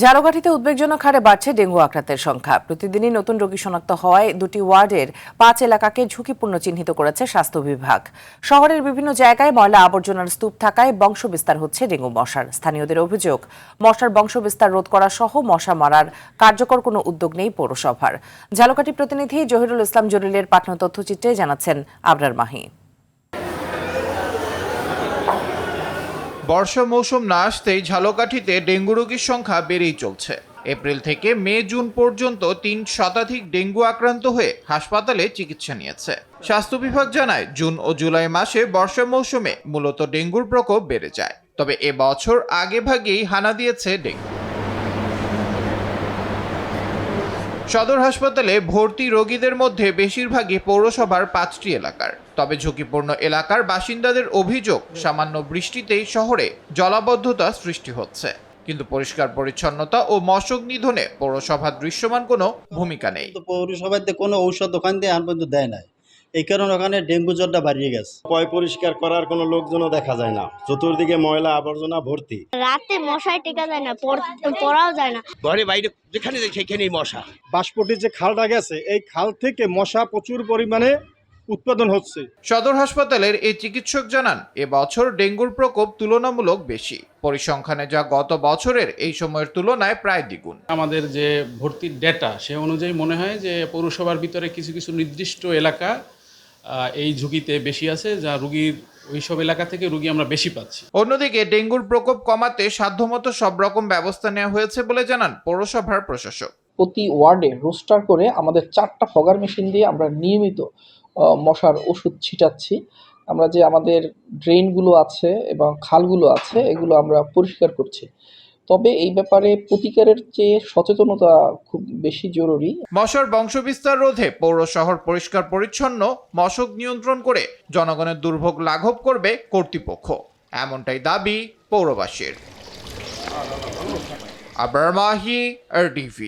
ঝালকাঠিতে উদ্বেগজনক হারে বাড়ছে ডেঙ্গু আক্রান্তের সংখ্যা। প্রতিদিনই নতুন রোগী শনাক্ত হওয়ায় দুটি ওয়ার্ডের 5 এলাকাকে ঝুঁকিপূর্ণ চিহ্নিত করেছে স্বাস্থ্য বিভাগ। শহরের বিভিন্ন জায়গায় ময়লা আবর্জনার স্তূপ থাকায় বংশবিস্তার হচ্ছে ডেঙ্গু মশার। স্থানীয়দের অভিযোগ, মশার বংশবিস্তার রোধ করা সহ মশা মারার কার্যকর কোনো উদ্যোগ নেই পৌরসভার। ঝালকাঠি প্রতিনিধি জহিরুল ইসলাম জলিলের পাঠানো তথ্যচিত্রে জানাচ্ছেন আবরার মাহি। বর্ষা মৌসুম না আসতেই ঝালকাঠিতে ডেঙ্গু রোগীর সংখ্যা বেড়েই চলছে। এপ্রিল থেকে মে জুন পর্যন্ত 3 শতাধিক ডেঙ্গু আক্রান্ত হয়ে হাসপাতালে চিকিৎসা নিয়েছে। স্বাস্থ্য বিভাগ জানায়, জুন ও জুলাই মাসে বর্ষা মৌসুমে মূলত ডেঙ্গুর প্রকোপ বেড়ে যায়। তবে এবছর আগেভাগেই হানা দিয়েছে ডেঙ্গু। সদর হাসপাতালে ভর্তি রোগীদের মধ্যে বেশিরভাগই পৌরসভার 5টি এলাকার। তবে ঝুঁকিপূর্ণ এলাকার বাসিন্দাদের অভিযোগ, সামান্য বৃষ্টিতেই শহরে জলাবদ্ধতা সৃষ্টি হচ্ছে, কিন্তু পরিষ্কার পরিচ্ছন্নতা ও মশক নিধনে পৌরসভার দৃশ্যমান কোনো ভূমিকা নেই। পৌরসভাতে কোনো ঔষধ দোকান দিয়ে এখন পর্যন্ত দেয় নাই, এই কারণে ওখানে ডেঙ্গু জ্বরটা বাড়িয়ে গেছে। পরিষ্কার করার কোনো লোকজনও দেখা যায় না, চতুর্দিকে ময়লা আবর্জনা ভর্তি। রাতে মশায় টেকা যায় না, পড়াও যায় না, ঘরে বাইরে যেখানে যাই সেখানেই মশা। বাঁশপট্টির যে খালটা গেছে, এই খাল থেকে মশা প্রচুর পরিমাণে উৎপাদন হচ্ছে। সদর হাসপাতালের এই চিকিৎসক জানান, এবছর ডেঙ্গুর প্রকোপ তুলনামূলক বেশি। পরিসংখ্যানে যা গত বছরের এই সময়ের তুলনায় প্রায় দ্বিগুণ। আমাদের যে ভর্তির ডেটা সে অনুযায়ী মনে হয় যে পৌরসভার ভিতরে কিছু কিছু নির্দিষ্ট এলাকা এই ঝুঁকিতে বেশি আছে, যা রোগীর ওইসব এলাকা থেকে রোগী আমরা বেশি পাচ্ছি। অন্যদিকে ডেঙ্গুর প্রকোপ কমাতে সাধ্যমতো সব রকম ব্যবস্থা নেওয়া হয়েছে বলে জানান পৌরসভার প্রশাসক। প্রতি ওয়ার্ডে রোস্টার করে আমাদের 4টা ফগার মেশিন দিয়ে আমরা নিয়মিত মশার ওষুধ ছিটাচ্ছি। আমরা যে আমাদের ড্রেনগুলো আছে এবং খালগুলো আছে এগুলো আমরা পরিষ্কার করছি। তবে এই ব্যাপারে প্রতিকারের চেয়ে সচেতনতা খুব বেশি জরুরি। মশার বংশবিস্তার রোধে পৌর শহর পরিষ্কার পরিচ্ছন্ন, মশক নিয়ন্ত্রণ করে জনগণের দুর্ভোগ লাঘব করবে কর্তৃপক্ষ, এমনটাই দাবি পৌরবাসীর। আবরার মাহি, RTV।